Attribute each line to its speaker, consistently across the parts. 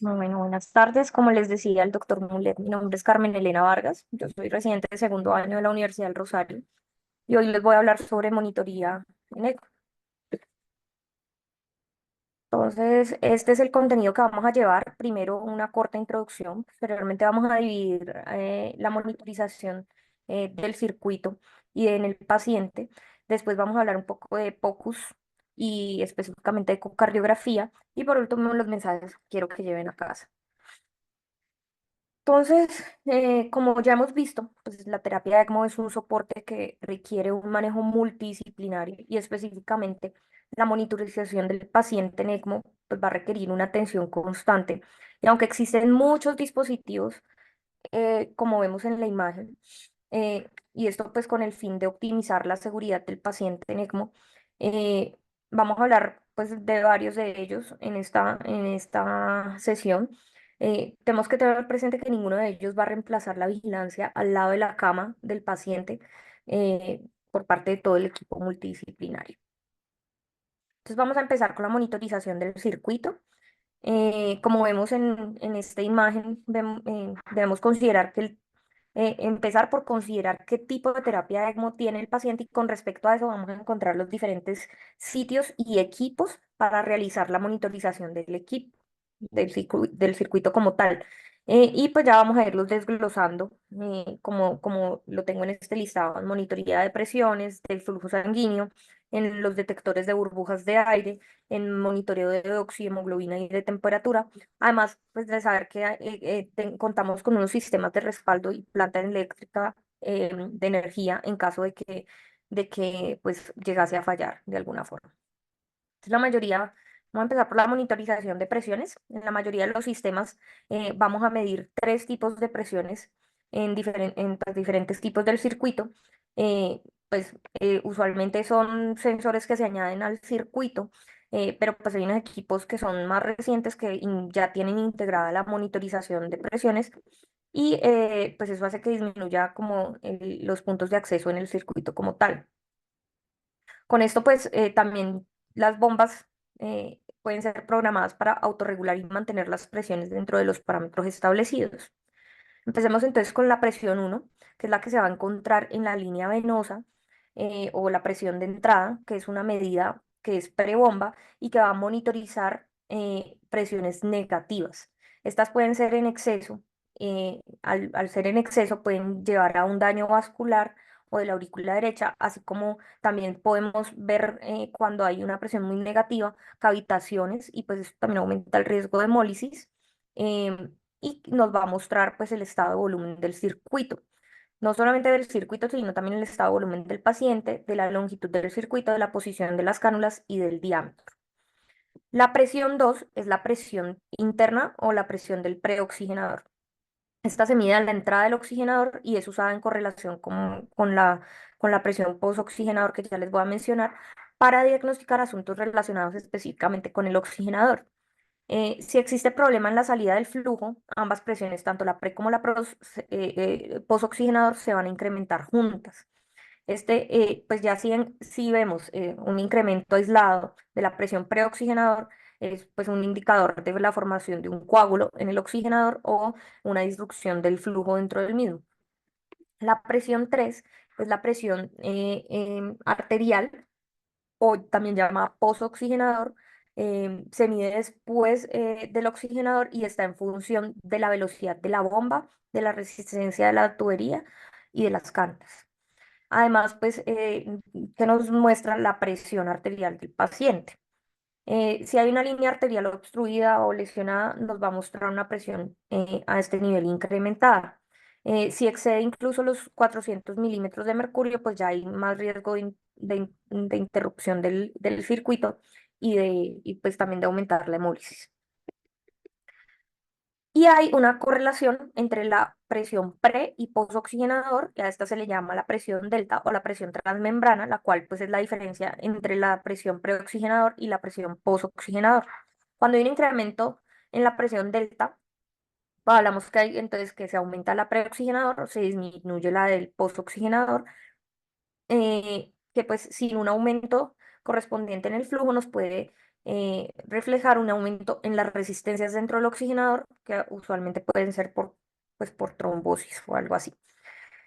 Speaker 1: Bueno, buenas tardes. Como les decía el doctor Mulet, mi nombre es Carmen Elena Vargas. Yo soy residente de segundo año de la Universidad del Rosario y hoy les voy a hablar sobre monitoría en ECO. Entonces, este es el contenido que vamos a llevar. Primero, una corta introducción. Posteriormente, vamos a dividir la monitorización del circuito y en el paciente. Después, vamos a hablar un poco de POCUS y específicamente de ecocardiografía. Y por último, los mensajes que quiero que lleven a casa. Entonces, como ya hemos visto, pues la terapia de ECMO es un soporte que requiere un manejo multidisciplinario y específicamente la monitorización del paciente en ECMO pues, va a requerir una atención constante. Y aunque existen muchos dispositivos, como vemos en la imagen, y esto pues con el fin de optimizar la seguridad del paciente en ECMO, eh, vamos a hablar pues de varios de ellos en esta sesión. Tenemos que tener presente que ninguno de ellos va a reemplazar la vigilancia al lado de la cama del paciente por parte de todo el equipo multidisciplinario. Entonces vamos a empezar con la monitorización del circuito. Como vemos en esta imagen, debemos considerar empezar por considerar qué tipo de terapia de ECMO tiene el paciente y con respecto a eso vamos a encontrar los diferentes sitios y equipos para realizar la monitorización del equipo, del circuito como tal. Y pues ya vamos a irlos desglosando, como lo tengo en este listado, en monitoría de presiones, del flujo sanguíneo, en los detectores de burbujas de aire, en monitoreo de oxihemoglobina y de temperatura. Además, pues de saber que contamos con unos sistemas de respaldo y planta eléctrica de energía en caso de que pues llegase a fallar de alguna forma. Entonces, vamos a empezar por la monitorización de presiones. En la mayoría de los sistemas vamos a medir tres tipos de presiones en pues, diferentes tipos del circuito. Usualmente son sensores que se añaden al circuito, pero pues hay unos equipos que son más recientes que ya tienen integrada la monitorización de presiones y pues eso hace que disminuya como los puntos de acceso en el circuito como tal. Con esto, pues también las bombas pueden ser programadas para autorregular y mantener las presiones dentro de los parámetros establecidos. Empecemos entonces con la presión 1, que es la que se va a encontrar en la línea venosa o la presión de entrada, que es una medida que es prebomba y que va a monitorizar presiones negativas. Estas pueden ser en exceso. Al ser en exceso pueden llevar a un daño vascular o de la aurícula derecha, así como también podemos ver cuando hay una presión muy negativa, cavitaciones y pues esto también aumenta el riesgo de hemólisis. Y nos va a mostrar pues el estado de volumen del circuito. No solamente del circuito, sino también el estado de volumen del paciente, de la longitud del circuito, de la posición de las cánulas y del diámetro. La presión 2 es la presión interna o la presión del preoxigenador. Esta se mide a la entrada del oxigenador y es usada en correlación con la presión postoxigenador que ya les voy a mencionar para diagnosticar asuntos relacionados específicamente con el oxigenador. Si existe problema en la salida del flujo, ambas presiones, tanto la pre como la postoxigenador, se van a incrementar juntas. Pues ya si vemos un incremento aislado de la presión preoxigenador, es pues un indicador de la formación de un coágulo en el oxigenador o una disrupción del flujo dentro del mismo. La presión 3 es la presión arterial o también llamada postoxigenador, se mide después del oxigenador y está en función de la velocidad de la bomba, de la resistencia de la tubería y de las cantas. Además, pues, que nos muestra la presión arterial del paciente. Si hay una línea arterial obstruida o lesionada, nos va a mostrar una presión a este nivel incrementada. Si excede incluso los 400 milímetros de mercurio, pues ya hay más riesgo de interrupción del circuito y pues también de aumentar la hemólisis. Y hay una correlación entre la presión pre y postoxigenador, y a esta se le llama la presión delta o la presión transmembrana, la cual pues es la diferencia entre la presión preoxigenador y la presión postoxigenador. Cuando hay un incremento en la presión delta, hablamos que hay entonces que se aumenta la preoxigenador, se disminuye la del postoxigenador, que pues sin un aumento correspondiente en el flujo nos puede reflejar un aumento en las resistencias dentro del oxigenador, que usualmente pueden ser pues, por trombosis o algo así.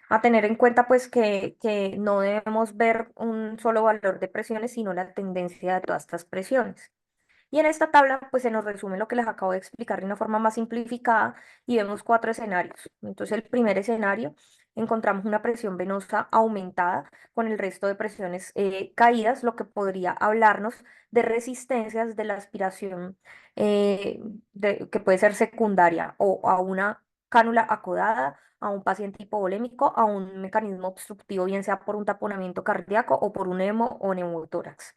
Speaker 1: A tener en cuenta pues que no debemos ver un solo valor de presiones, sino la tendencia de todas estas presiones. Y en esta tabla, pues se nos resume lo que les acabo de explicar de una forma más simplificada y vemos cuatro escenarios. Entonces, el primer escenario, encontramos una presión venosa aumentada con el resto de presiones caídas, lo que podría hablarnos de resistencias de la aspiración que puede ser secundaria o a una cánula acodada, a un paciente hipovolémico, a un mecanismo obstructivo, bien sea por un taponamiento cardíaco o por un hemo o neumotórax.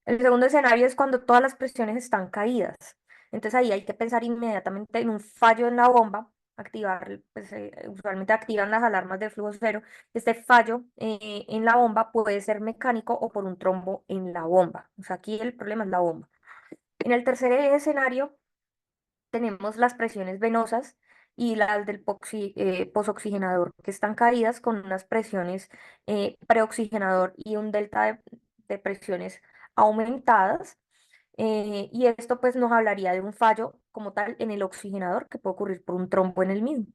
Speaker 1: El segundo escenario es cuando todas las presiones están caídas. Entonces ahí hay que pensar inmediatamente en un fallo en la bomba, activar, pues usualmente activan las alarmas de flujo cero. Este fallo en la bomba puede ser mecánico o por un trombo en la bomba. O sea, aquí el problema es la bomba. En el tercer escenario tenemos las presiones venosas y las del posoxigenador que están caídas con unas presiones preoxigenador y un delta de presiones aumentadas. Y esto pues nos hablaría de un fallo como tal en el oxigenador que puede ocurrir por un trombo en el mismo.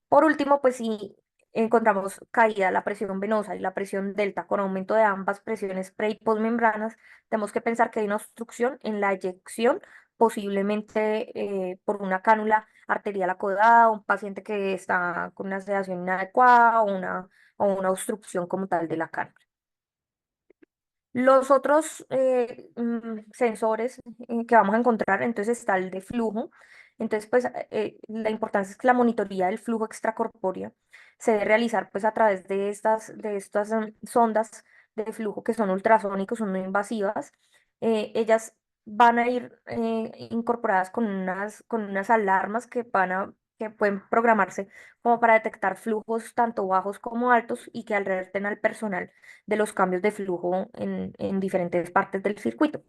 Speaker 1: Por último, pues si encontramos caída la presión venosa y la presión delta con aumento de ambas presiones pre y postmembranas, tenemos que pensar que hay una obstrucción en la eyección, posiblemente por una cánula arterial acodada, un paciente que está con una sedación inadecuada o una obstrucción como tal de la cánula. Los otros sensores que vamos a encontrar, entonces está el de flujo. Entonces, pues la importancia es que la monitoría del flujo extracorpóreo se debe realizar pues a través de estas sondas de flujo que son ultrasónicos, son no invasivas. Ellas van a ir incorporadas con unas alarmas que pueden programarse como para detectar flujos tanto bajos como altos y que alerten al personal de los cambios de flujo en diferentes partes del circuito.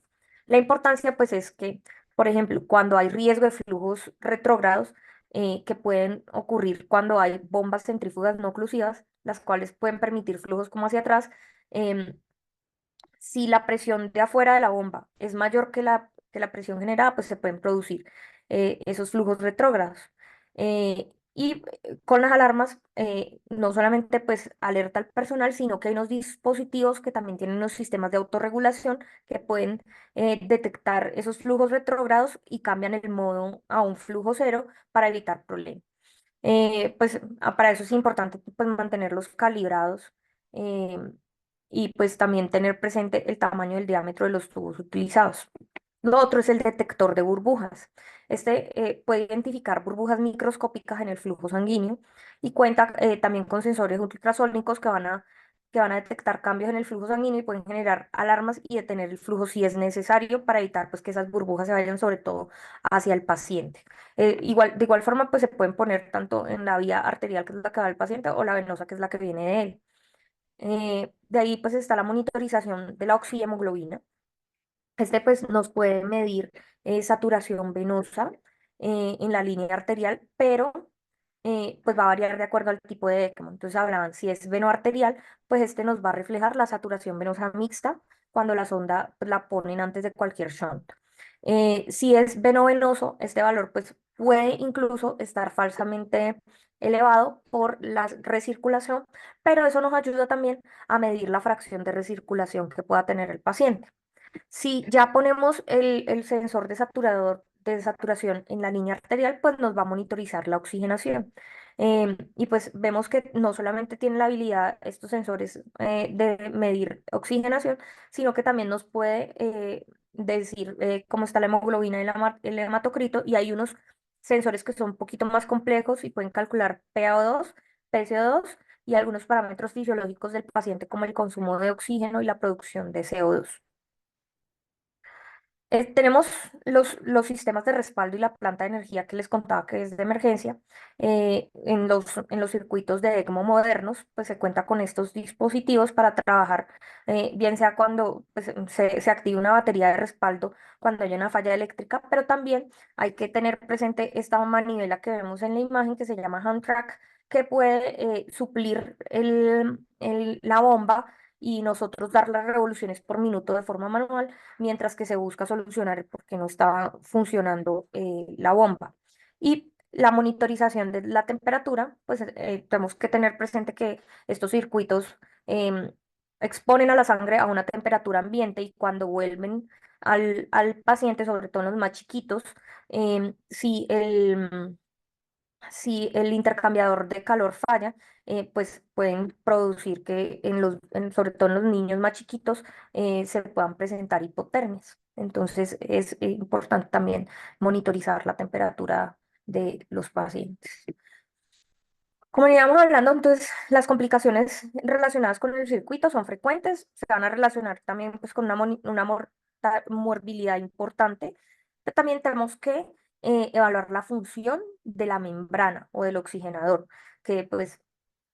Speaker 1: La importancia, pues, es que, por ejemplo, cuando hay riesgo de flujos retrógrados, que pueden ocurrir cuando hay bombas centrífugas no oclusivas, las cuales pueden permitir flujos como hacia atrás, em, si la presión de afuera de la bomba es mayor que la presión generada, pues se pueden producir esos flujos retrógrados. Con las alarmas, no solamente pues alerta al personal, sino que hay unos dispositivos que también tienen unos sistemas de autorregulación que pueden detectar esos flujos retrógrados y cambian el modo a un flujo cero para evitar problemas. Para eso es importante pues, mantenerlos calibrados eh, y pues también tener presente el tamaño del diámetro de los tubos utilizados. Lo otro es el detector de burbujas. Este puede identificar burbujas microscópicas en el flujo sanguíneo y cuenta también con sensores ultrasónicos que van a detectar cambios en el flujo sanguíneo y pueden generar alarmas y detener el flujo si es necesario para evitar pues, que esas burbujas se vayan sobre todo hacia el paciente. De igual forma, pues se pueden poner tanto en la vía arterial, que es la que va al paciente, o la venosa, que es la que viene de él. De ahí pues está la monitorización de la oxihemoglobina. Este pues nos puede medir saturación venosa en la línea arterial, pero pues va a variar de acuerdo al tipo de ECMO. Entonces hablaban, si es venoarterial, pues este nos va a reflejar la saturación venosa mixta cuando la sonda pues, la ponen antes de cualquier shunt. Si es venovenoso, este valor pues puede incluso estar falsamente elevado por la recirculación, pero eso nos ayuda también a medir la fracción de recirculación que pueda tener el paciente. Si ya ponemos el sensor de saturación en la línea arterial, pues nos va a monitorizar la oxigenación. Y pues vemos que no solamente tienen la habilidad estos sensores de medir oxigenación, sino que también nos puede decir cómo está la hemoglobina y el hematocrito. Y hay unos sensores que son un poquito más complejos y pueden calcular PaO2, PCO2 y algunos parámetros fisiológicos del paciente como el consumo de oxígeno y la producción de CO2. Tenemos los sistemas de respaldo y la planta de energía que les contaba que es de emergencia. En los circuitos de ECMO modernos, pues se cuenta con estos dispositivos para trabajar, bien sea cuando pues, se active una batería de respaldo, cuando haya una falla eléctrica, pero también hay que tener presente esta manivela que vemos en la imagen que se llama hand track, que puede suplir la bomba y nosotros dar las revoluciones por minuto de forma manual, mientras que se busca solucionar el por qué no estaba funcionando la bomba. Y la monitorización de la temperatura, pues tenemos que tener presente que estos circuitos em, exponen a la sangre a una temperatura ambiente y cuando vuelven al paciente, sobre todo en los más chiquitos, si el intercambiador de calor falla, pues pueden producir que sobre todo en los niños más chiquitos se puedan presentar hipotermias. Entonces es importante también monitorizar la temperatura de los pacientes. Como íbamos hablando, entonces las complicaciones relacionadas con el circuito son frecuentes, se van a relacionar también pues, con una morbilidad importante, pero también tenemos que evaluar la función de la membrana o del oxigenador, que pues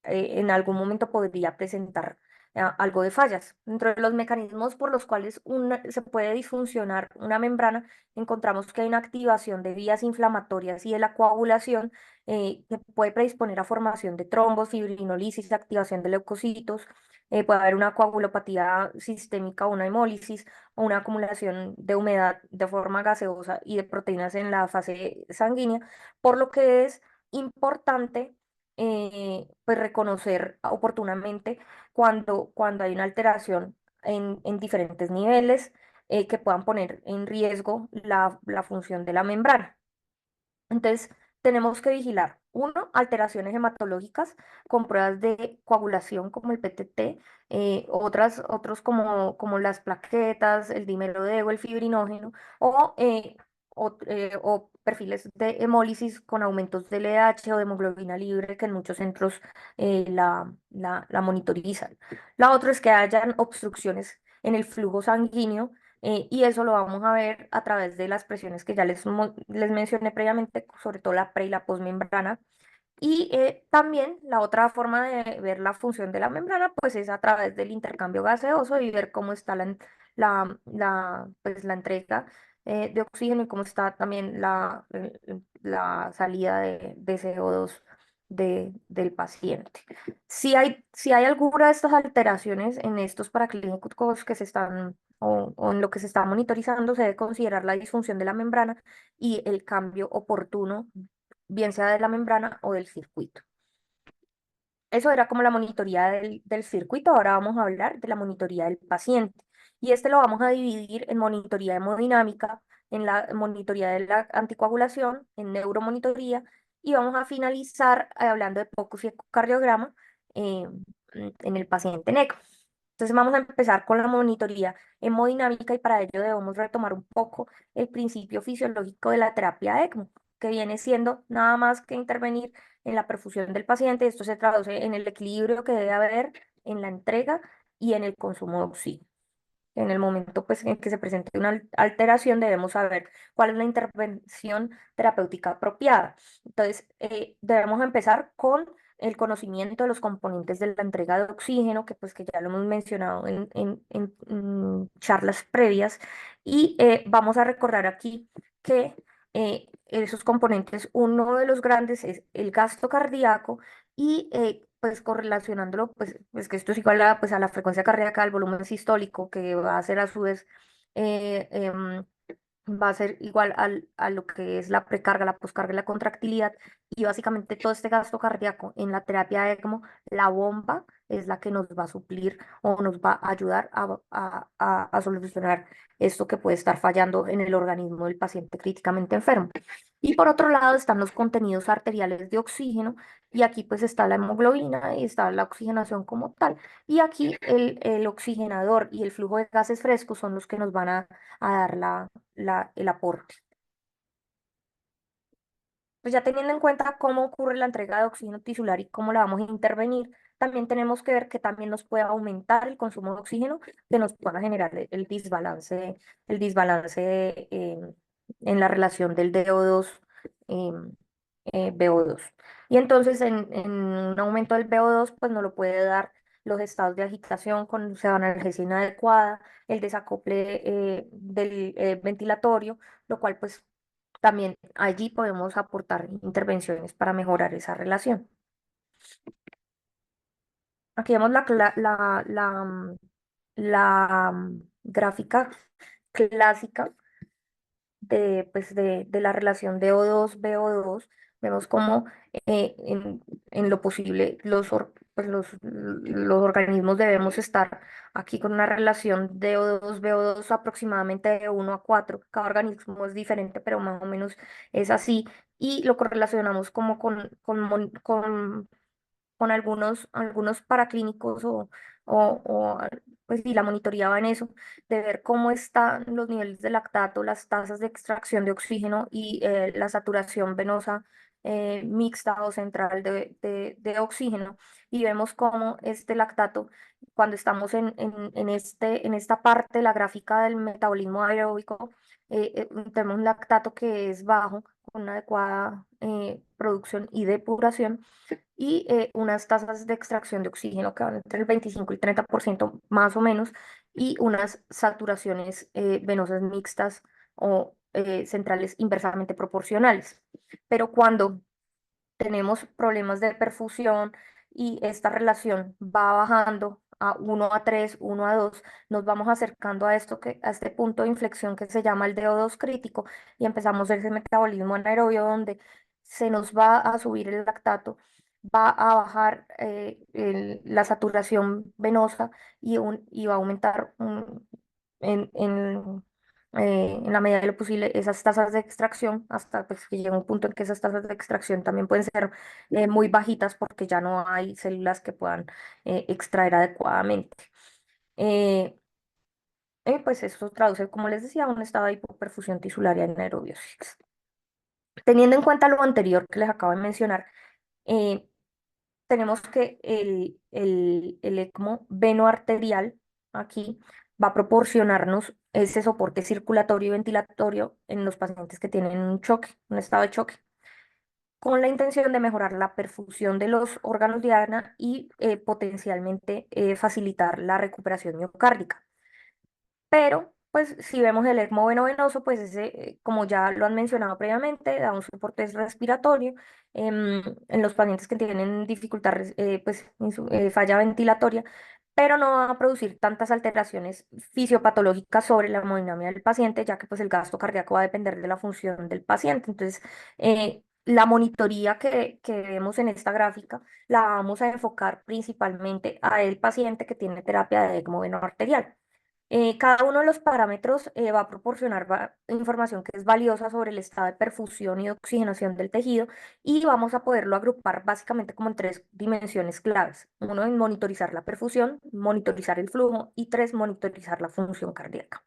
Speaker 1: en algún momento podría presentar algo de fallas. Dentro de los mecanismos por los cuales se puede disfuncionar una membrana, encontramos que hay una activación de vías inflamatorias y de la coagulación que puede predisponer a formación de trombos, fibrinolisis, activación de leucocitos. Puede haber una coagulopatía sistémica, una hemólisis o una acumulación de humedad de forma gaseosa y de proteínas en la fase sanguínea, por lo que es importante pues reconocer oportunamente cuando hay una alteración en diferentes niveles que puedan poner en riesgo la función de la membrana. Entonces, tenemos que vigilar, uno, alteraciones hematológicas con pruebas de coagulación como el PTT, otros como las plaquetas, el dímero D o el fibrinógeno, o perfiles de hemólisis con aumentos de LDH o de hemoglobina libre que en muchos centros la monitorizan. La otra es que hayan obstrucciones en el flujo sanguíneo y eso lo vamos a ver a través de las presiones que ya les mencioné previamente, sobre todo la pre y la posmembrana. Y también la otra forma de ver la función de la membrana, pues es a través del intercambio gaseoso y ver cómo está pues, la entrega de oxígeno y cómo está también la salida de CO2 del paciente. Si hay alguna de estas alteraciones en estos paraclínicos que se están o en lo que se está monitorizando, se debe considerar la disfunción de la membrana y el cambio oportuno, bien sea de la membrana o del circuito. Eso era como la monitoría del circuito. Ahora vamos a hablar de la monitoría del paciente. Y este lo vamos a dividir en monitoría hemodinámica, en la monitoría de la anticoagulación, en neuromonitoría, y vamos a finalizar hablando de POCUS y ecocardiograma eh, en el paciente NECO. Entonces vamos a empezar con la monitoría hemodinámica y para ello debemos retomar un poco el principio fisiológico de la terapia ECMO, que viene siendo nada más que intervenir en la perfusión del paciente. Esto se traduce en el equilibrio que debe haber en la entrega y en el consumo de oxígeno. En el momento pues, en que se presente una alteración, debemos saber cuál es la intervención terapéutica apropiada. Entonces, debemos empezar con el conocimiento de los componentes de la entrega de oxígeno, que ya lo hemos mencionado en charlas previas, y vamos a recordar aquí que esos componentes, uno de los grandes es el gasto cardíaco y pues correlacionándolo, pues que esto es igual a la frecuencia cardíaca, al volumen sistólico, que va a ser a su vez, eh, em, va a ser igual a lo que es la precarga, la poscarga y la contractilidad. Y básicamente todo este gasto cardíaco en la terapia ECMO, la bomba es la que nos va a suplir o nos va a ayudar a solucionar esto que puede estar fallando en el organismo del paciente críticamente enfermo. Y por otro lado están los contenidos arteriales de oxígeno y aquí pues está la hemoglobina y está la oxigenación como tal. Y aquí el oxigenador y el flujo de gases frescos son los que nos van a dar el aporte. Pues ya teniendo en cuenta cómo ocurre la entrega de oxígeno tisular y cómo la vamos a intervenir, también tenemos que ver que también nos puede aumentar el consumo de oxígeno, que nos pueda generar el desbalance en la relación del DO2, em, BO2. Y entonces en un aumento del BO2, pues no lo puede dar los estados de agitación con sedanalgesia inadecuada, el desacople del ventilatorio, lo cual pues también allí podemos aportar intervenciones para mejorar esa relación. Aquí vemos la gráfica clásica de la relación de O2-BO2. Vemos cómo en lo posible los organismos debemos estar aquí con una relación de O2-BO2 aproximadamente de 1 a 4. Cada organismo es diferente, pero más o menos es así. Y lo correlacionamos como con algunos paraclínicos pues sí, la monitoría va en eso, de ver cómo están los niveles de lactato, las tasas de extracción de oxígeno y la saturación venosa mixta o central de oxígeno. Y vemos cómo este lactato, cuando estamos en esta parte de la gráfica del metabolismo aeróbico, tenemos un lactato que es bajo, con una adecuada producción y depuración y unas tasas de extracción de oxígeno que van entre el 25 y 30% más o menos, y unas saturaciones venosas mixtas o centrales inversamente proporcionales. Pero cuando tenemos problemas de perfusión y esta relación va bajando a 1 a 3, 1 a 2, nos vamos acercando a este punto de inflexión que se llama el DO2 crítico y empezamos ese metabolismo anaerobio donde se nos va a subir el lactato, va a bajar la saturación venosa y va a aumentar en, en, en la medida de lo posible esas tasas de extracción hasta pues, que llega un punto en que esas tasas de extracción también pueden ser muy bajitas porque ya no hay células que puedan extraer adecuadamente. Eh, pues eso traduce, como les decía, a un estado de hipoperfusión tisularia en aerobiosis. Teniendo en cuenta lo anterior que les acabo de mencionar, eh, tenemos que el ECMO venoarterial aquí va a proporcionarnos ese soporte circulatorio y ventilatorio en los pacientes que tienen un choque, un estado de choque, con la intención de mejorar la perfusión de los órganos diana y potencialmente facilitar la recuperación miocárdica. Pero, pues, si vemos el ECMO venoso, pues ese, como ya lo han mencionado previamente, da un soporte respiratorio en los pacientes que tienen dificultad, pues, falla ventilatoria, pero no va a producir tantas alteraciones fisiopatológicas sobre la hemodinámica del paciente, ya que pues el gasto cardíaco va a depender de la función del paciente. Entonces, la monitoría que vemos en esta gráfica la vamos a enfocar principalmente a el paciente que tiene terapia de ECMO venoarterial. Cada uno de los parámetros va a proporcionar información que es valiosa sobre el estado de perfusión y oxigenación del tejido y vamos a poderlo agrupar básicamente como en tres dimensiones claves. Uno, en monitorizar la perfusión, monitorizar el flujo y tres, monitorizar la función cardíaca.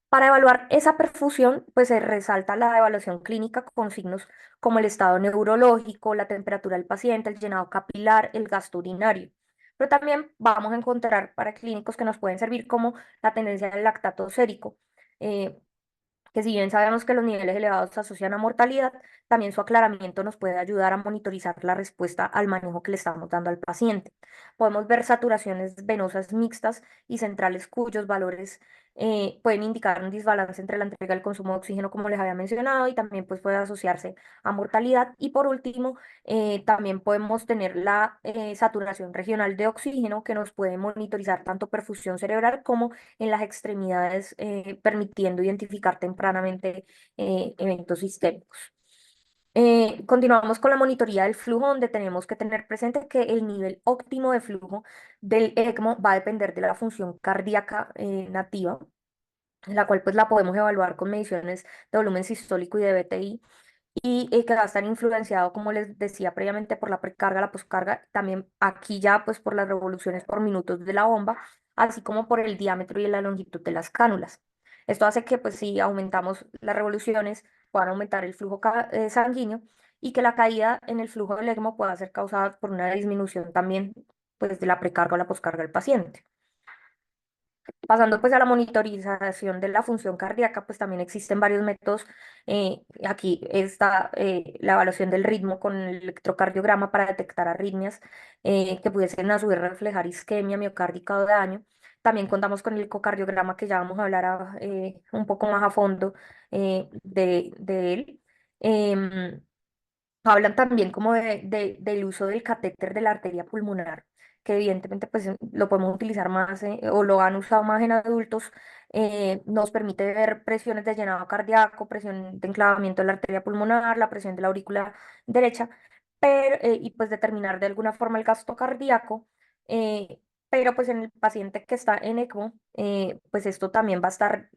Speaker 1: Para evaluar esa perfusión, pues se resalta la evaluación clínica con signos como el estado neurológico, la temperatura del paciente, el llenado capilar, el gasto urinario. Pero también vamos a encontrar para clínicos que nos pueden servir como la tendencia del lactato sérico, eh, que si bien sabemos que los niveles elevados se asocian a mortalidad, también su aclaramiento nos puede ayudar a monitorizar la respuesta al manejo que le estamos dando al paciente. Podemos ver saturaciones venosas mixtas y centrales cuyos valores pueden indicar un desbalance entre la entrega y el consumo de oxígeno, como les había mencionado, y también pues, puede asociarse a mortalidad. Y por último, también podemos tener la saturación regional de oxígeno que nos puede monitorizar tanto perfusión cerebral como en las extremidades, permitiendo identificar tempranamente eventos sistémicos. Continuamos con la monitoría del flujo, donde tenemos que tener presente que el nivel óptimo de flujo del ECMO va a depender de la función cardíaca nativa, la cual pues la podemos evaluar con mediciones de volumen sistólico y de BTI y que va a estar influenciado, como les decía previamente, por la precarga, la poscarga, también aquí ya pues por las revoluciones por minutos de la bomba, así como por el diámetro y la longitud de las cánulas. Esto hace que pues si aumentamos las revoluciones puedan aumentar el flujo sanguíneo y que la caída en el flujo del ECMO pueda ser causada por una disminución también pues de la precarga o la poscarga del paciente. Pasando pues a la monitorización de la función cardíaca, pues también existen varios métodos. Aquí está la evaluación del ritmo con el electrocardiograma para detectar arritmias que pudiesen a su vez reflejar isquemia miocárdica o daño. También contamos con el ecocardiograma que ya vamos a hablar un poco más a fondo de él. Em, Hablan también como del uso del catéter de la arteria pulmonar que evidentemente pues lo podemos utilizar más o lo han usado más en adultos, nos permite ver presiones de llenado cardíaco, presión de enclavamiento de la arteria pulmonar, la presión de la aurícula derecha, pero, y pues determinar de alguna forma el gasto cardíaco. eh, pero pues en el paciente que está en ECMO, pues esto también va a estar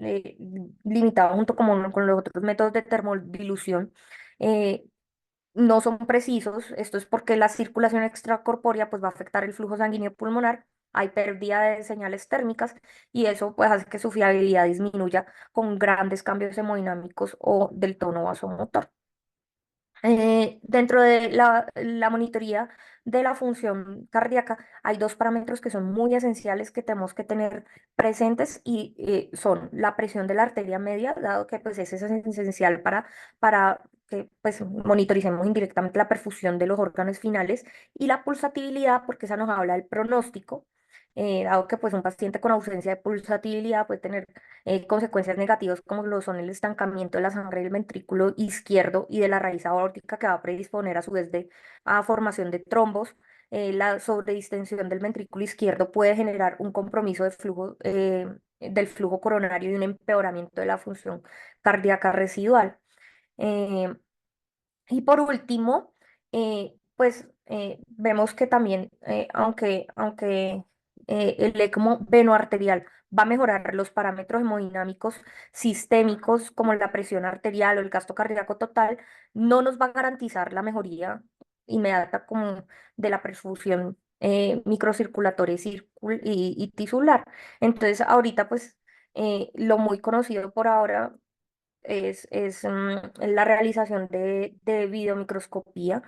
Speaker 1: limitado junto con los otros métodos de termodilución. eh, no son precisos, esto es porque la circulación extracorpórea pues va a afectar el flujo sanguíneo pulmonar, hay pérdida de señales térmicas y eso pues hace que su fiabilidad disminuya con grandes cambios hemodinámicos o del tono vasomotor. Dentro de la monitoría de la función cardíaca hay dos parámetros que son muy esenciales que tenemos que tener presentes y son la presión de la arteria media, dado que pues ese es esencial para que pues monitoricemos indirectamente la perfusión de los órganos finales y la pulsatividad, porque esa nos habla del pronóstico. Dado que pues un paciente con ausencia de pulsatividad puede tener consecuencias negativas como lo son el estancamiento de la sangre del ventrículo izquierdo y de la raíz aórtica que va a predisponer a su vez a formación de trombos. La sobredistensión del ventrículo izquierdo puede generar un compromiso de flujo, del flujo coronario y un empeoramiento de la función cardíaca residual. Eh, y por último, pues vemos que también, aunque el ECMO venoarterial va a mejorar los parámetros hemodinámicos sistémicos como la presión arterial o el gasto cardíaco total, no nos va a garantizar la mejoría inmediata como de la perfusión microcirculatoria y tisular. Entonces, ahorita, pues, lo muy conocido por ahora es la realización de videomicroscopía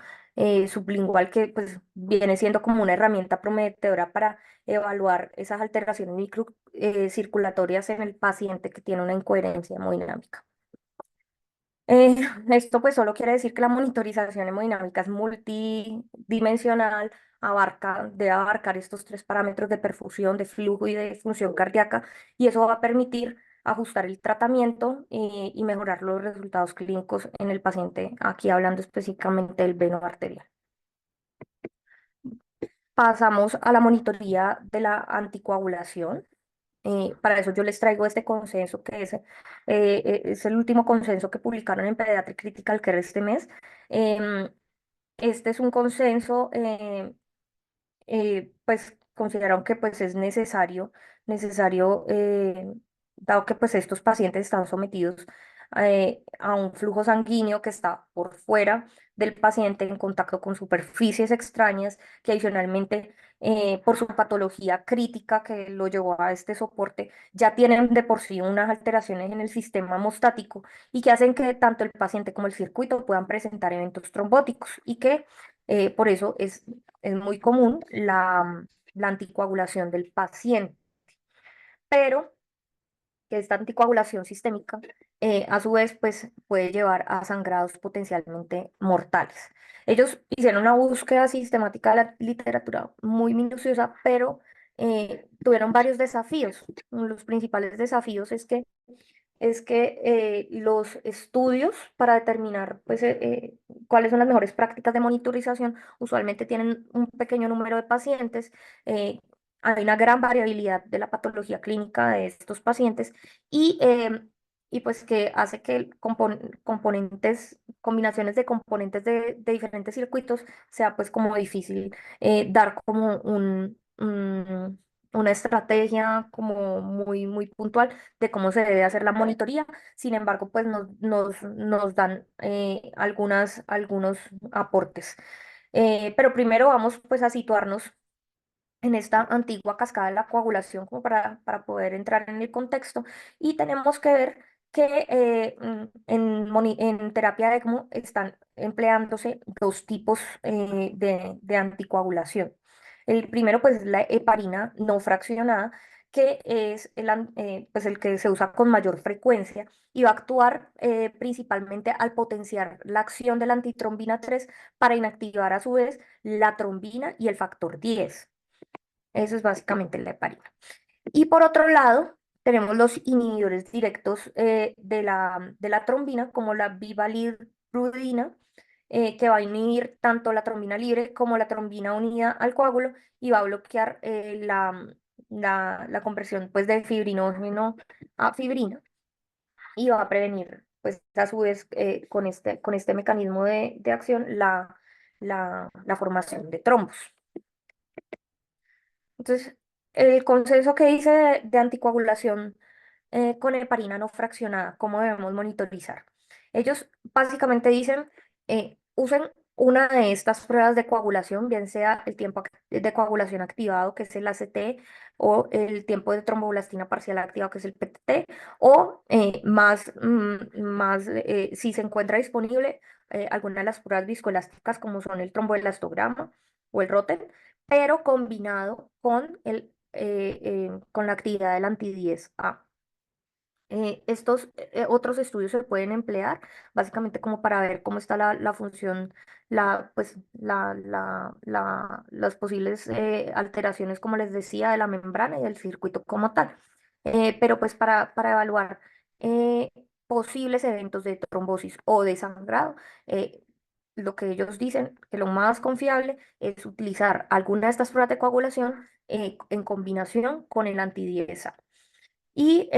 Speaker 1: sublingual que pues viene siendo como una herramienta prometedora para evaluar esas alteraciones microcirculatorias en el paciente que tiene una incoherencia hemodinámica. Eh, Esto pues solo quiere decir que la monitorización hemodinámica es multidimensional, debe abarcar estos tres parámetros de perfusión, de flujo y de función cardíaca, y eso va a permitir ajustar el tratamiento y mejorar los resultados clínicos en el paciente, aquí hablando específicamente del veno arterial. Pasamos a la monitoría de la anticoagulación. Para eso yo les traigo este consenso que es el último consenso que publicaron en Pediatric Critical Care este mes. Em, este es un consenso pues consideraron que pues es necesario, dado que pues estos pacientes están sometidos a un flujo sanguíneo que está por fuera del paciente en contacto con superficies extrañas, que adicionalmente por su patología crítica que lo llevó a este soporte, ya tienen de por sí unas alteraciones en el sistema hemostático y que hacen que tanto el paciente como el circuito puedan presentar eventos trombóticos y que por eso es muy común la anticoagulación del paciente, pero que esta anticoagulación sistémica a su vez pues puede llevar a sangrados potencialmente mortales. Ellos hicieron una búsqueda sistemática de la literatura muy minuciosa, pero tuvieron varios desafíos. Uno de los principales desafíos es que los estudios para determinar pues, cuáles son las mejores prácticas de monitorización usualmente tienen un pequeño número de pacientes. Hay una gran variabilidad de la patología clínica de estos pacientes y pues que hace que combinaciones de componentes de diferentes circuitos sea pues como difícil dar como una estrategia como muy puntual de cómo se debe hacer la monitoría. Sin embargo, pues nos dan algunos aportes. Pero primero vamos pues a situarnos en esta antigua cascada de la coagulación como para poder entrar en el contexto y tenemos que ver que en terapia de ECMO están empleándose dos tipos de anticoagulación. El primero pues es la heparina no fraccionada, que es pues el que se usa con mayor frecuencia y va a actuar principalmente al potenciar la acción de la antitrombina 3 para inactivar a su vez la trombina y el factor 10. Eso es básicamente la heparina. Y por otro lado, tenemos los inhibidores directos de la trombina, como la vivalirudina, que va a inhibir tanto la trombina libre como la trombina unida al coágulo y va a bloquear la conversión pues, de fibrinógeno a fibrina y va a prevenir, pues a su vez, con este mecanismo de acción, la formación de trombos. Entonces, el consenso que dice de anticoagulación con heparina no fraccionada, ¿cómo debemos monitorizar? Ellos básicamente dicen, usen una de estas pruebas de coagulación, bien sea el tiempo de coagulación activado, que es el ACT, o el tiempo de tromboblastina parcial activado, que es el PTT, o si se encuentra disponible, alguna de las pruebas viscoelásticas, como son el tromboelastograma o el ROTEM, pero combinado con la actividad del anti-10A. Estos otros estudios se pueden emplear básicamente como para ver cómo está la función, las posibles alteraciones, como les decía, de la membrana y del circuito como tal. Pero pues para evaluar eh, posibles eventos de trombosis o de sangrado, eh, lo que ellos dicen que lo más confiable es utilizar alguna de estas pruebas de coagulación en combinación con el anti-10A. Y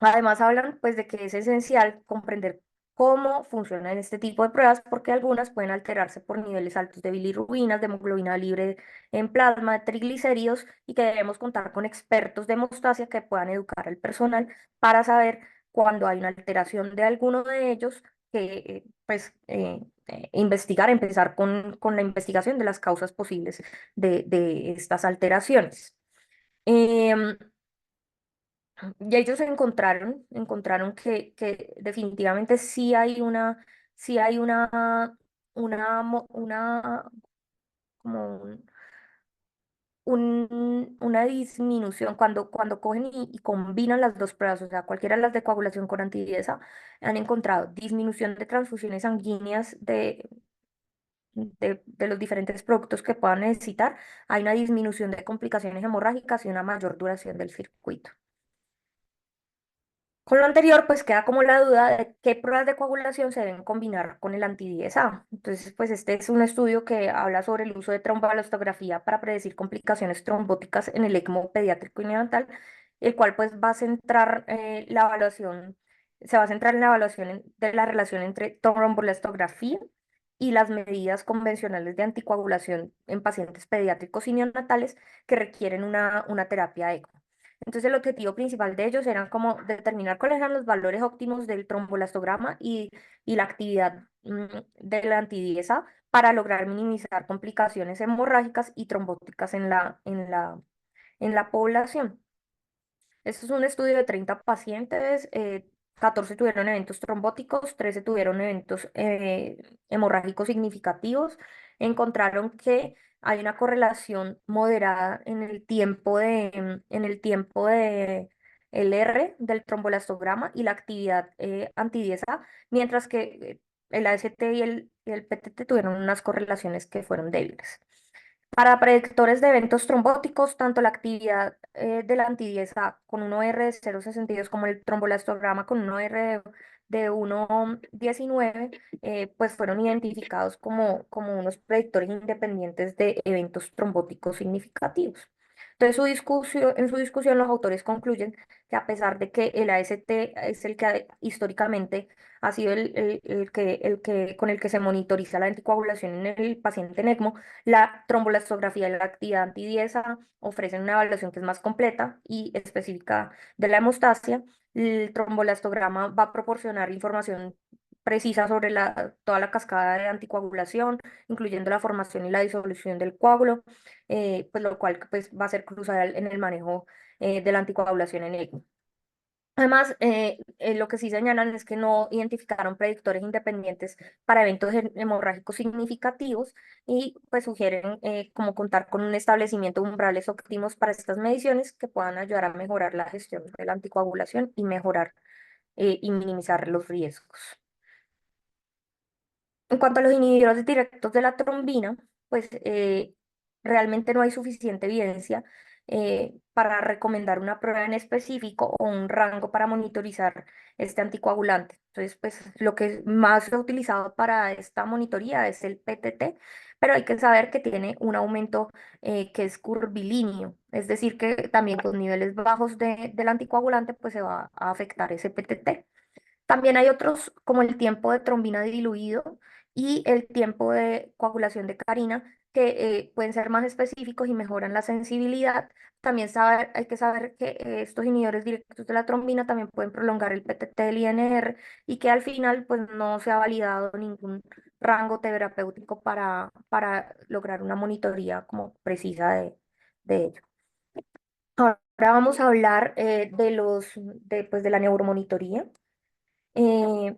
Speaker 1: además hablan pues de que es esencial comprender cómo funcionan este tipo de pruebas porque algunas pueden alterarse por niveles altos de bilirrubinas, de hemoglobina libre en plasma, de triglicéridos y que debemos contar con expertos de hemostasia que puedan educar al personal para saber cuando hay una alteración de alguno de ellos que investigar, empezar con la investigación de las causas posibles de estas alteraciones. Em, y ellos encontraron que definitivamente sí hay una, como una disminución cuando cogen y combinan las dos pruebas, o sea, cualquiera de las de coagulación con antidiesa, han encontrado disminución de transfusiones sanguíneas de los diferentes productos que puedan necesitar, hay una disminución de complicaciones hemorrágicas y una mayor duración del circuito. Con lo anterior, pues queda como la duda de qué pruebas de coagulación se deben combinar con el anti-10A. Entonces, pues este es un estudio que habla sobre el uso de tromboelastografía para predecir complicaciones trombóticas en el ECMO pediátrico y neonatal, el cual pues va a centrar la evaluación, se va a centrar en la evaluación de la relación entre tromboelastografía y las medidas convencionales de anticoagulación en pacientes pediátricos y neonatales que requieren una terapia ECMO. Entonces el objetivo principal de ellos era como determinar cuáles eran los valores óptimos del trombolastograma y la actividad de la antidiesa para lograr minimizar complicaciones hemorrágicas y trombóticas en la población. Este es un estudio de 30 pacientes, 14 tuvieron eventos trombóticos, 13 tuvieron eventos hemorrágicos significativos. Encontraron que hay una correlación moderada en el tiempo de el R del trombolastograma y la actividad antidiesa, mientras que el AST y el PTT tuvieron unas correlaciones que fueron débiles. Para predictores de eventos trombóticos, tanto la actividad de la antidiesa con un OR de 0,62 como el trombolastograma con un OR de 1,19, pues fueron identificados como unos predictores independientes de eventos trombóticos significativos. Entonces, en su discusión, los autores concluyen que a pesar de que el AST es el que históricamente ha sido con el que se monitoriza la anticoagulación en el paciente en ECMO, la trombolastografía y la actividad antidiesa ofrecen una evaluación que es más completa y específica de la hemostasia. El trombolastograma va a proporcionar información precisa sobre toda la cascada de anticoagulación, incluyendo la formación y la disolución del coágulo, pues lo cual pues, va a ser crucial en el manejo de la anticoagulación en ECMO. Además, lo que sí señalan es que no identificaron predictores independientes para eventos hemorrágicos significativos y pues sugieren como contar con un establecimiento de umbrales óptimos para estas mediciones que puedan ayudar a mejorar la gestión de la anticoagulación y mejorar y minimizar los riesgos. En cuanto a los inhibidores directos de la trombina, pues realmente no hay suficiente evidencia para recomendar una prueba en específico o un rango para monitorizar este anticoagulante. Entonces, pues lo que más se ha utilizado para esta monitoría es el PTT, pero hay que saber que tiene un aumento que es curvilíneo, es decir, que también con niveles bajos del anticoagulante, pues se va a afectar ese PTT. También hay otros como el tiempo de trombina diluido y el tiempo de coagulación de carina que pueden ser más específicos y mejoran la sensibilidad. También hay que saber que estos inhibidores directos de la trombina también pueden prolongar el PTT del INR y que al final pues no se ha validado ningún rango terapéutico para lograr una monitoría como precisa de ello. Ahora vamos a hablar pues, de la neuromonitoría. Eh,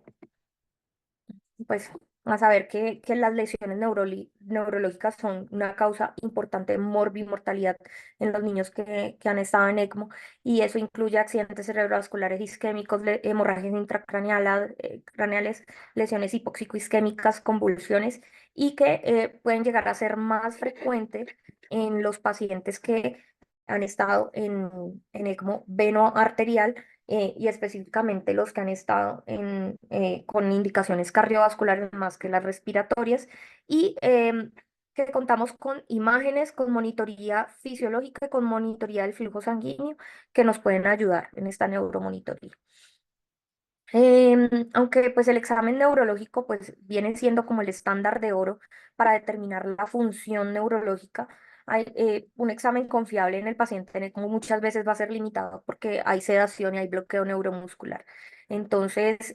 Speaker 1: pues a saber que las lesiones neurológicas son una causa importante de mortalidad en los niños que han estado en ECMO y eso incluye accidentes cerebrovasculares isquémicos, hemorragias intracraneales, craneales, lesiones hipóxico-isquémicas, convulsiones y que pueden llegar a ser más frecuentes en los pacientes que han estado en ECMO veno-arterial y específicamente los que han estado con indicaciones cardiovasculares más que las respiratorias y que contamos con imágenes, con monitoría fisiológica y con monitoría del flujo sanguíneo que nos pueden ayudar en esta neuromonitoría. Aunque pues el examen neurológico pues viene siendo como el estándar de oro para determinar la función neurológica, hay, un examen confiable en el paciente como muchas veces va a ser limitado porque hay sedación y hay bloqueo neuromuscular. Entonces,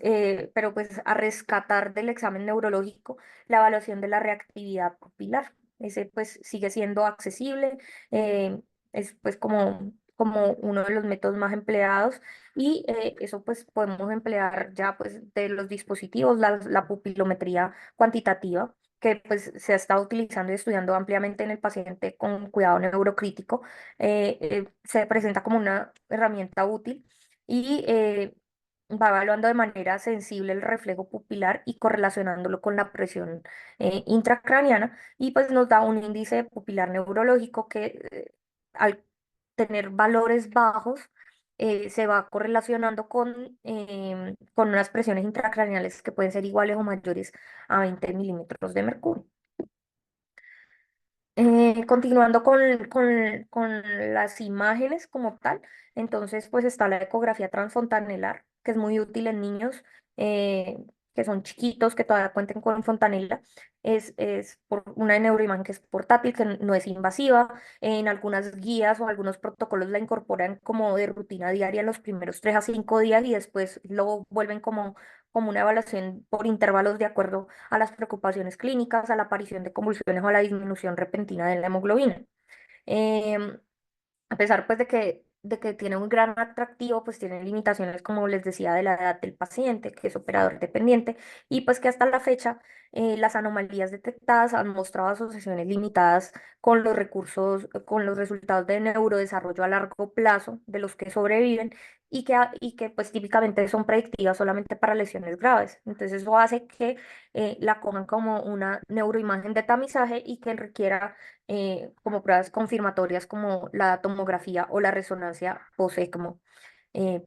Speaker 1: pero pues a rescatar del examen neurológico la evaluación de la reactividad pupilar. Ese pues sigue siendo accesible, eh, es pues como uno de los métodos más empleados y eso pues podemos emplear ya pues de los dispositivos, la pupilometría cuantitativa, que pues se ha estado utilizando y estudiando ampliamente en el paciente con cuidado neurocrítico. Se presenta como una herramienta útil y va evaluando de manera sensible el reflejo pupilar y correlacionándolo con la presión intracraniana y pues nos da un índice pupilar neurológico que al tener valores bajos, se va correlacionando con unas presiones intracraneales que pueden ser iguales o mayores a 20 milímetros de mercurio. Continuando con las imágenes como tal, entonces pues está la ecografía transfontanelar, que es muy útil en niños eh, que son chiquitos, que todavía cuenten con fontanela. Es por una neuroimagen que es portátil, que no es invasiva. En algunas guías o algunos protocolos la incorporan como de rutina diaria en los primeros 3 a 5 días y después lo vuelven como una evaluación por intervalos de acuerdo a las preocupaciones clínicas, a la aparición de convulsiones o a la disminución repentina de la hemoglobina. Em, a pesar pues de que tiene un gran atractivo, pues tiene limitaciones, como les decía, de la edad del paciente, que es operador dependiente, y pues que hasta la fecha las anomalías detectadas han mostrado asociaciones limitadas con los recursos, con los resultados de neurodesarrollo a largo plazo de los que sobreviven y que pues típicamente son predictivas solamente para lesiones graves. Entonces eso hace que la cojan como una neuroimagen de tamizaje y que requiera como pruebas confirmatorias como la tomografía o la resonancia post-ECMO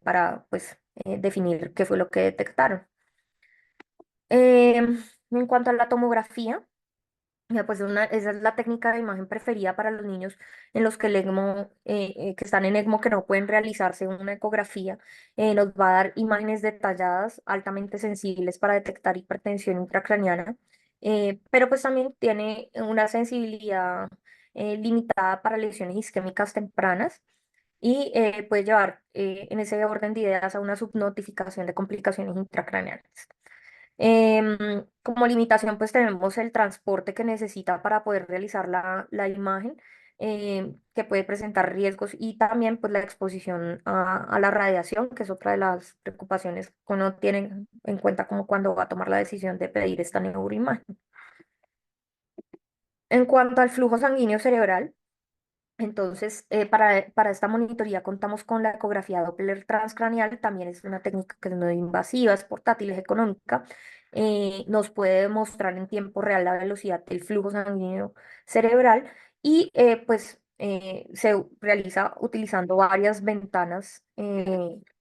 Speaker 1: para pues definir qué fue lo que detectaron. En cuanto a la tomografía, pues esa es la técnica de imagen preferida para los niños en los que el ECMO, que están en ECMO que no pueden realizarse una ecografía, nos va a dar imágenes detalladas, altamente sensibles para detectar hipertensión intracraniana, pero pues también tiene una sensibilidad limitada para lesiones isquémicas tempranas y puede llevar en ese orden de ideas a una subnotificación de complicaciones intracraneales. Como limitación, pues tenemos el transporte que necesita para poder realizar la imagen, que puede presentar riesgos y también pues la exposición a la radiación, que es otra de las preocupaciones que uno tiene en cuenta como cuando va a tomar la decisión de pedir esta neuroimagen. En cuanto al flujo sanguíneo cerebral, entonces, para esta monitoría contamos con la ecografía Doppler transcranial, también es una técnica que es no invasiva, es portátil, es económica, nos puede mostrar en tiempo real la velocidad del flujo sanguíneo cerebral y pues Se realiza utilizando varias ventanas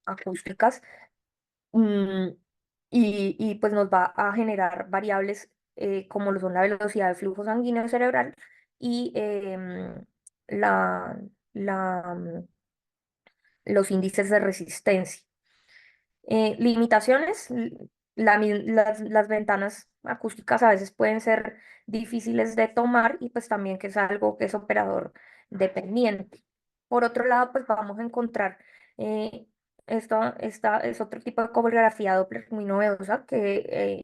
Speaker 1: acústicas, mm, y pues nos va a generar variables como lo son la velocidad de flujo sanguíneo cerebral y la, los índices de resistencia. Limitaciones, las ventanas acústicas a veces pueden ser difíciles de tomar y pues también que es algo que es operador dependiente. Por otro lado, pues vamos a encontrar, esta es otro tipo de ecografía Doppler muy novedosa que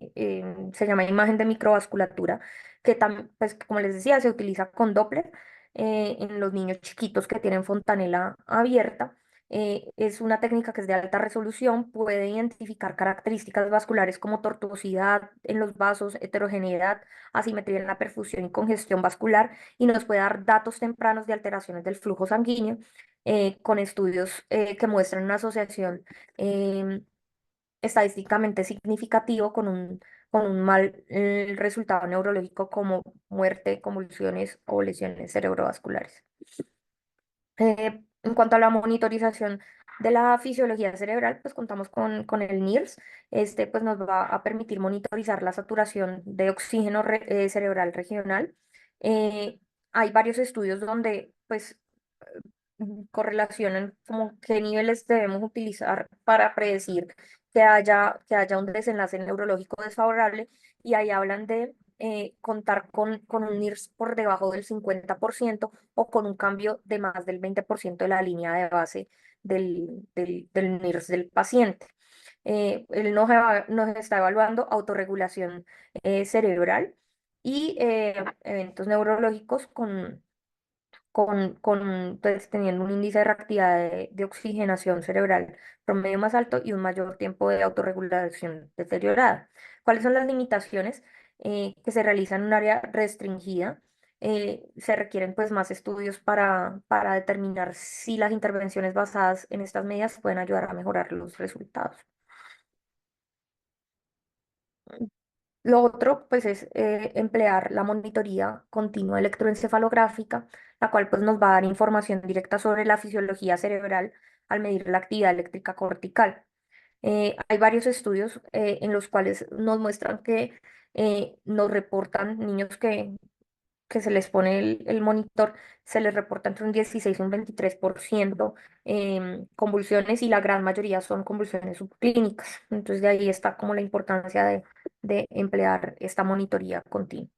Speaker 1: se llama imagen de microvasculatura, que pues como les decía, se utiliza con Doppler en los niños chiquitos que tienen fontanela abierta. Es una técnica que es de alta resolución, puede identificar características vasculares como tortuosidad en los vasos, heterogeneidad, asimetría en la perfusión y congestión vascular, y nos puede dar datos tempranos de alteraciones del flujo sanguíneo con estudios que muestran una asociación em, estadísticamente significativo con un mal resultado neurológico como muerte, convulsiones o lesiones cerebrovasculares. En cuanto a la monitorización de la fisiología cerebral, pues contamos con el NIRS. Este pues nos va a permitir monitorizar la saturación de oxígeno cerebral regional. Eh, Hay varios estudios donde pues correlacionan como qué niveles debemos utilizar para predecir que haya un desenlace neurológico desfavorable, y ahí hablan de contar con un NIRS por debajo del 50% o con un cambio de más del 20% de la línea de base del NIRS del paciente. Él nos está evaluando autorregulación cerebral y eventos neurológicos entonces, teniendo un índice de reactividad de oxigenación cerebral promedio más alto y un mayor tiempo de autorregulación deteriorada. ¿Cuáles son las limitaciones? Que se realizan en un área restringida. Se requieren pues más estudios para determinar si las intervenciones basadas en estas medidas pueden ayudar a mejorar los resultados. Lo otro, pues, es emplear la monitoría continua electroencefalográfica, la cual pues nos va a dar información directa sobre la fisiología cerebral al medir la actividad eléctrica cortical. Hay varios estudios en los cuales nos muestran que nos reportan niños que se les pone el monitor, se les reporta entre un 16 y un 23% convulsiones, y la gran mayoría son convulsiones subclínicas. Entonces de ahí está como la importancia de emplear esta monitoría continua.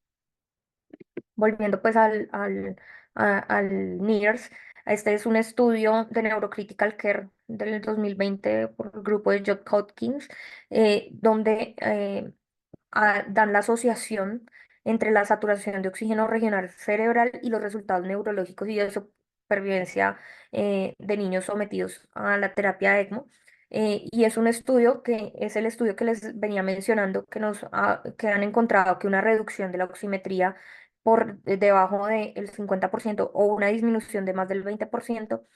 Speaker 1: Volviendo pues al NIRS, este es un estudio de Neurocritical Care del 2020 por el grupo de Johns Hopkins, donde dan la asociación entre la saturación de oxígeno regional cerebral y los resultados neurológicos y de supervivencia de niños sometidos a la terapia ECMO. Y es un estudio que es el estudio que les venía mencionando, que han encontrado que una reducción de la oximetría por debajo del 50% o una disminución de más del 20%,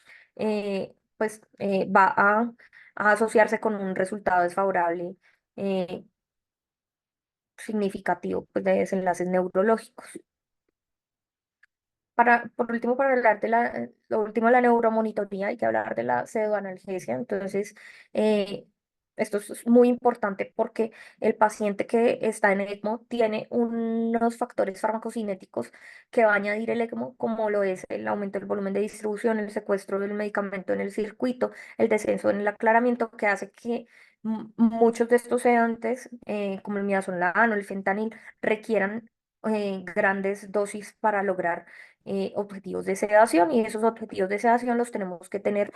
Speaker 1: pues va a asociarse con un resultado desfavorable eh, significativo pues, de desenlaces neurológicos. Por último, para hablar de lo último de la neuromonitoría, hay que hablar de la pseudoanalgesia. Entonces, eh, esto es muy importante porque el paciente que está en ECMO tiene unos factores farmacocinéticos que va a añadir el ECMO, como lo es el aumento del volumen de distribución, el secuestro del medicamento en el circuito, el descenso en el aclaramiento, que hace que muchos de estos sedantes, como el midazolam o el fentanil, requieran grandes dosis para lograr objetivos de sedación, y esos objetivos de sedación los tenemos que tener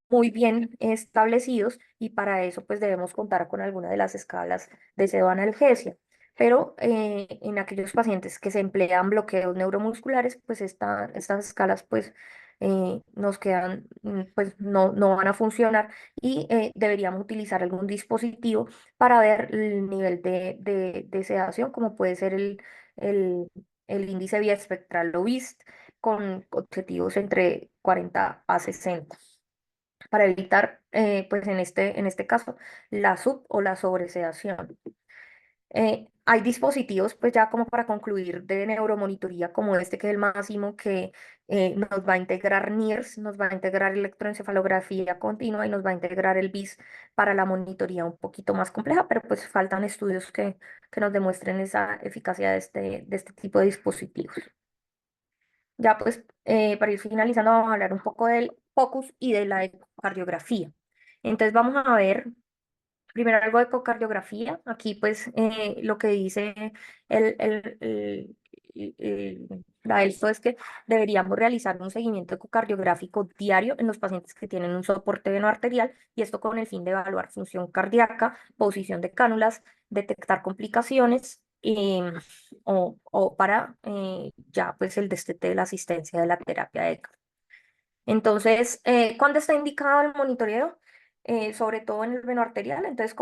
Speaker 1: muy bien establecidos, y para eso pues debemos contar con alguna de las escalas de pseudoanalgesia. Pero en aquellos pacientes que se emplean bloqueos neuromusculares, pues estas escalas pues nos quedan, pues no van a funcionar, y deberíamos utilizar algún dispositivo para ver el nivel de sedación, como puede ser el, el índice biespectral o BIST, con objetivos entre 40 a 60, para evitar, pues en este caso, la sub o la sobresedación. Hay dispositivos, pues ya como para concluir, de neuromonitoría como este, que es el máximo, que nos va a integrar NIRS, nos va a integrar electroencefalografía continua y nos va a integrar el BIS para la monitoría un poquito más compleja, pero pues faltan estudios que nos demuestren esa eficacia de este tipo de dispositivos. Ya pues, para ir finalizando, vamos a hablar un poco del POCUS y de la ecocardiografía. Entonces vamos a ver primero algo de ecocardiografía. Aquí pues lo que dice el, el, el, la ELSO es que deberíamos realizar un seguimiento ecocardiográfico diario en los pacientes que tienen un soporte venoarterial, y esto con el fin de evaluar función cardíaca, posición de cánulas, detectar complicaciones, o para ya pues el destete de la asistencia de la terapia ECA. Entonces, ¿cuándo está indicado el monitoreo? Sobre todo en el veno arterial. Entonces,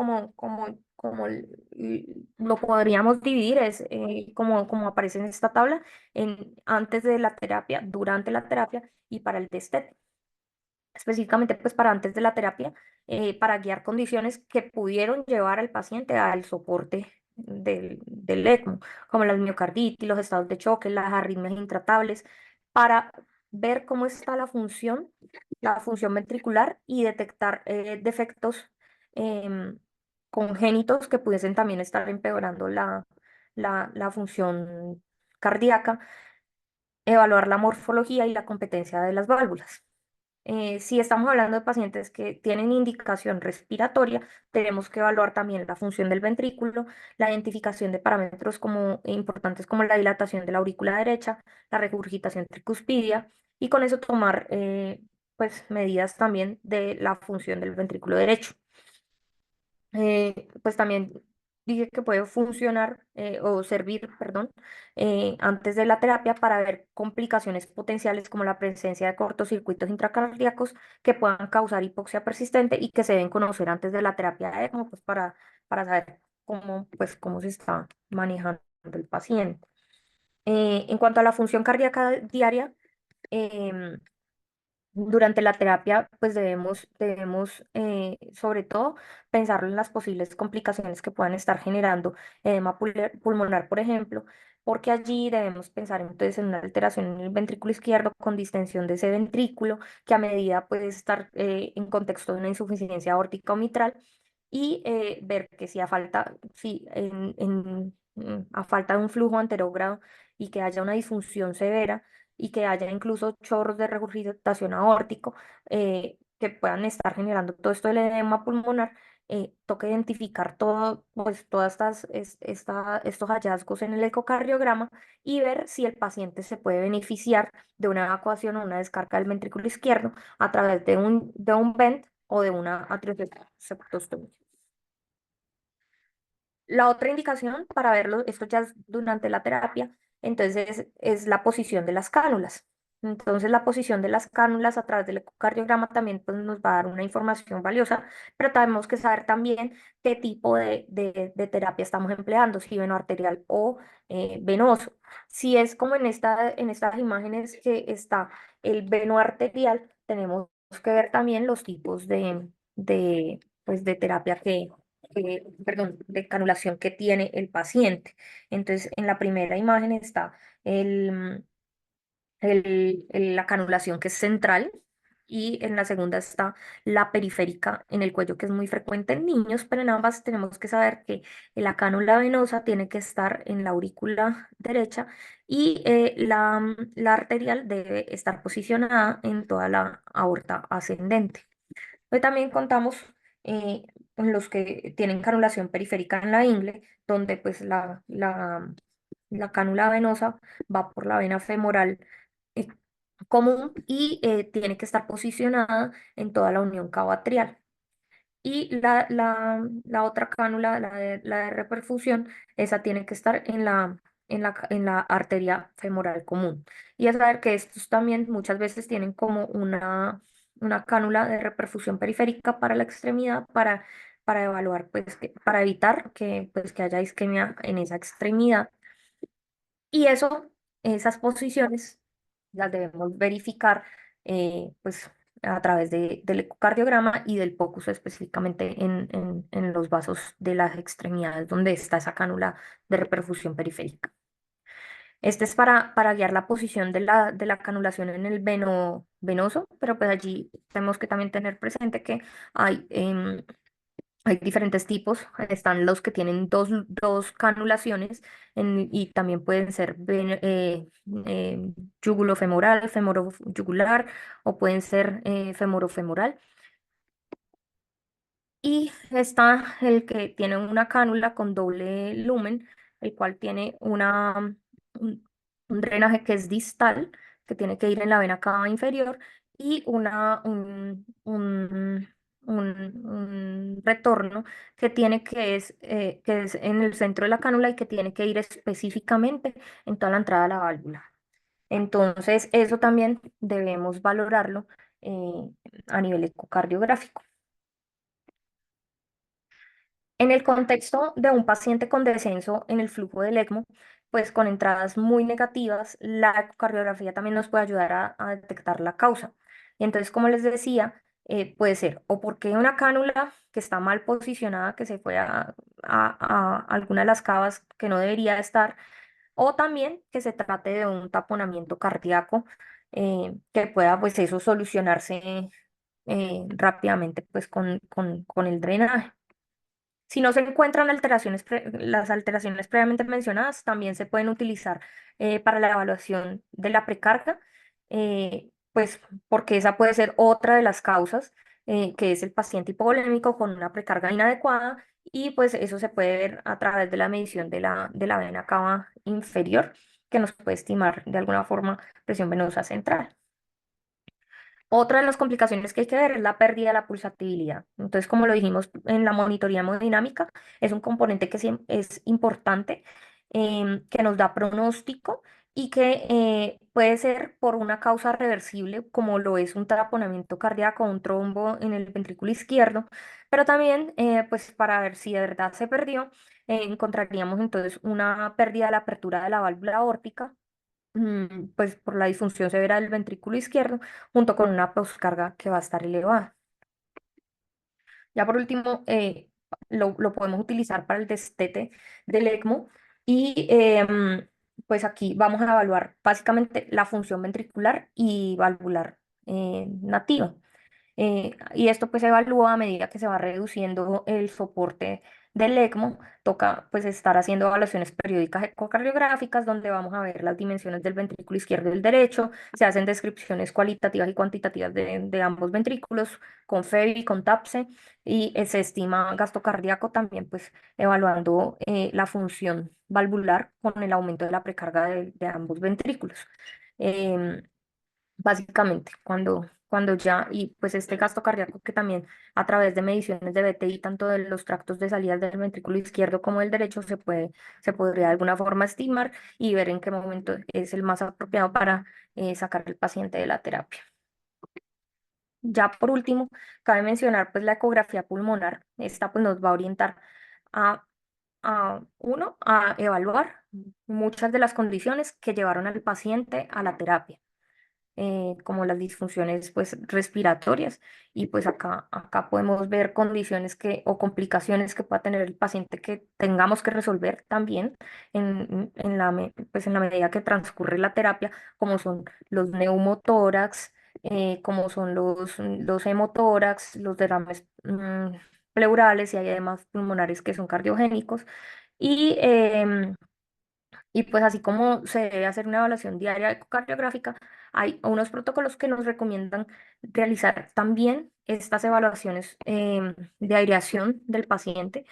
Speaker 1: lo podríamos dividir, es como aparece en esta tabla, en antes de la terapia, durante la terapia y para el destete. Específicamente, pues para antes de la terapia, para guiar condiciones que pudieron llevar al paciente al soporte del ECMO, como la miocarditis, los estados de choque, las arritmias intratables, para ver cómo está la función ventricular, y detectar defectos em, congénitos que pudiesen también estar empeorando la función cardíaca, evaluar la morfología y la competencia de las válvulas. Si estamos hablando de pacientes que tienen indicación respiratoria, tenemos que evaluar también la función del ventrículo, la identificación de parámetros importantes como la dilatación de la aurícula derecha, la regurgitación tricuspidia, y con eso tomar pues medidas también de la función del ventrículo derecho. Pues también dije que puede funcionar o servir, perdón, antes de la terapia, para ver complicaciones potenciales como la presencia de cortocircuitos intracardíacos que puedan causar hipoxia persistente y que se deben conocer antes de la terapia de ECMO, pues para saber cómo se está manejando el paciente. En cuanto a la función cardíaca diaria, em, durante la terapia, pues debemos sobre todo pensar en las posibles complicaciones que puedan estar generando edema pulmonar, por ejemplo, porque allí debemos pensar entonces en una alteración en el ventrículo izquierdo con distensión de ese ventrículo, que a medida puede estar en contexto de una insuficiencia aórtica o mitral, y ver que si a falta, si a falta de un flujo anterógrado y que haya una disfunción severa, y que haya incluso chorros de regurgitación aórtico que puedan estar generando todo esto del edema pulmonar. Toca identificar pues, todas estos hallazgos en el ecocardiograma, y ver si el paciente se puede beneficiar de una evacuación o una descarga del ventrículo izquierdo a través de un vent o de una atrioseptostomía. La otra indicación para verlo, esto ya es durante la terapia, entonces es la posición de las cánulas. Entonces la posición de las cánulas a través del ecocardiograma también pues, nos va a dar una información valiosa, pero tenemos que saber también qué tipo de terapia estamos empleando, si venoarterial o venoso. Si es como en estas imágenes que está el venoarterial, tenemos que ver también los tipos pues, de terapia perdón, de canulación que tiene el paciente. Entonces, en la primera imagen está la canulación que es central, y en la segunda está la periférica en el cuello, que es muy frecuente en niños, pero en ambas tenemos que saber que la cánula venosa tiene que estar en la aurícula derecha, y la arterial debe estar posicionada en toda la aorta ascendente. Hoy también contamos con los que tienen canulación periférica en la ingle, donde pues la cánula venosa va por la vena femoral eh, común, y tiene que estar posicionada en toda la unión cabo-atrial. Y la otra cánula, la de reperfusión, esa tiene que estar en la arteria femoral común. Y es saber que estos también muchas veces tienen como una cánula de reperfusión periférica para la extremidad, para evaluar, pues, para evitar que haya isquemia en esa extremidad. Y esas posiciones las debemos verificar, pues a través del ecocardiograma y del POCUS específicamente en los vasos de las extremidades donde está esa cánula de reperfusión periférica. Este es para guiar la posición de la canulación en el venoso, pero pues allí tenemos que también tener presente que hay, hay diferentes tipos. Están los que tienen dos canulaciones y también pueden ser yugulofemoral, femoroyugular o pueden ser femorofemoral. Y está el que tiene una cánula con doble lumen, el cual tiene un, un drenaje que es distal, que tiene que ir en la vena cava inferior, y un retorno que es en el centro de la cánula y que tiene que ir específicamente en toda la entrada de la válvula. Entonces, eso también debemos valorarlo eh, a nivel ecocardiográfico. En el contexto de un paciente con descenso en el flujo del ECMO, pues con entradas muy negativas, la ecocardiografía también nos puede ayudar a detectar la causa. Y entonces, como les decía, puede ser o porque una cánula que está mal posicionada, que se fue a alguna de las cavas que no debería estar, o también que se trate de un taponamiento cardíaco que pueda, pues eso, solucionarse rápidamente, pues con el drenaje. Si no se encuentran las alteraciones previamente mencionadas, también se pueden utilizar para la evaluación de la precarga, pues porque esa puede ser otra de las causas, que es el paciente hipovolémico con una precarga inadecuada, y pues eso se puede ver a través de la medición de la vena cava inferior, que nos puede estimar de alguna forma presión venosa central. Otra de las complicaciones que hay que ver es la pérdida de la pulsatividad. Entonces, como lo dijimos en la monitoría hemodinámica, es un componente que es importante, que nos da pronóstico y que puede ser por una causa reversible, como lo es un taponamiento cardíaco o un trombo en el ventrículo izquierdo, pero también, pues para ver si de verdad se perdió, encontraríamos entonces una pérdida de la apertura de la válvula aórtica, pues por la disfunción severa del ventrículo izquierdo, junto con una poscarga que va a estar elevada. Ya por último, lo podemos utilizar para el destete del ECMO y pues aquí vamos a evaluar básicamente la función ventricular y valvular nativa. Y esto pues se evalúa a medida que se va reduciendo el soporte del ECMO. Toca pues estar haciendo evaluaciones periódicas ecocardiográficas donde vamos a ver las dimensiones del ventrículo izquierdo y el derecho. Se hacen descripciones cualitativas y cuantitativas de ambos ventrículos con FEBI, con TAPSE, y se estima gasto cardíaco también pues evaluando la función valvular con el aumento de la precarga de ambos ventrículos. Em, Básicamente, cuando ya, y pues este gasto cardíaco que también a través de mediciones de BTI, tanto de los tractos de salida del ventrículo izquierdo como del derecho, se podría de alguna forma estimar y ver en qué momento es el más apropiado para sacar al paciente de la terapia. Ya por último, cabe mencionar pues la ecografía pulmonar. Esta pues nos va a orientar a, a evaluar muchas de las condiciones que llevaron al paciente a la terapia, como las disfunciones pues respiratorias, y pues acá podemos ver condiciones o complicaciones que pueda tener el paciente que tengamos que resolver también pues en la medida que transcurre la terapia, como son los neumotórax, como son los hemotórax, los derrames pleurales, y hay además pulmonares que son cardiogénicos. Y pues así como se debe hacer una evaluación diaria ecocardiográfica, hay unos protocolos que nos recomiendan realizar también estas evaluaciones de aireación del paciente.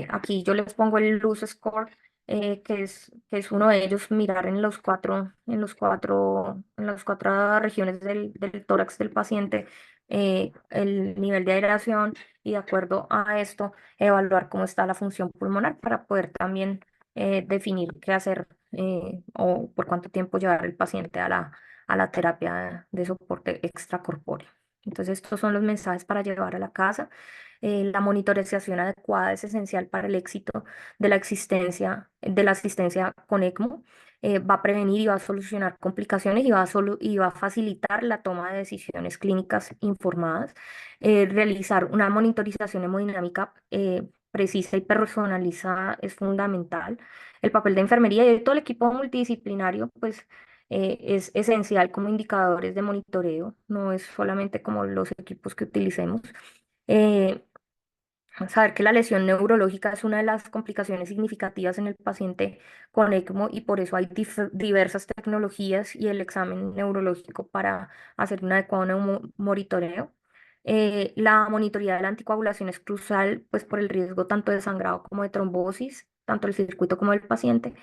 Speaker 1: Aquí yo les pongo el Luz Score, que es uno de ellos, mirar en las cuatro regiones del tórax del paciente el nivel de aireación, y de acuerdo a esto evaluar cómo está la función pulmonar para poder también definir qué hacer o por cuánto tiempo llevar el paciente a la terapia de soporte extracorpóreo. Entonces, estos son los mensajes para llevar a la casa. La monitorización adecuada es esencial para el éxito de de la asistencia con ECMO. Va a prevenir y va a solucionar complicaciones y y va a facilitar la toma de decisiones clínicas informadas. Realizar una monitorización hemodinámica precisa y personalizada es fundamental. El papel de enfermería y de todo el equipo multidisciplinario, pues es esencial como indicadores de monitoreo, no es solamente como los equipos que utilicemos. Eh, Saber que la lesión neurológica es una de las complicaciones significativas en el paciente con ECMO y por eso hay diversas tecnologías y el examen neurológico para hacer un adecuado monitoreo. La monitoría de la anticoagulación es crucial, pues por el riesgo tanto de sangrado como de trombosis, tanto el circuito como del paciente.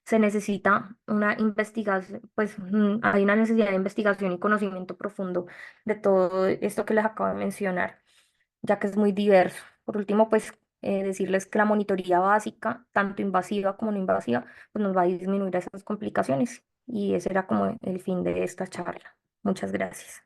Speaker 1: Se necesita una investigación, pues hay una necesidad de investigación y conocimiento profundo de todo esto que les acabo de mencionar, ya que es muy diverso. Por último, pues decirles que la monitoría básica, tanto invasiva como no invasiva, pues nos va a disminuir esas complicaciones y ese era como el fin de esta charla. Muchas gracias.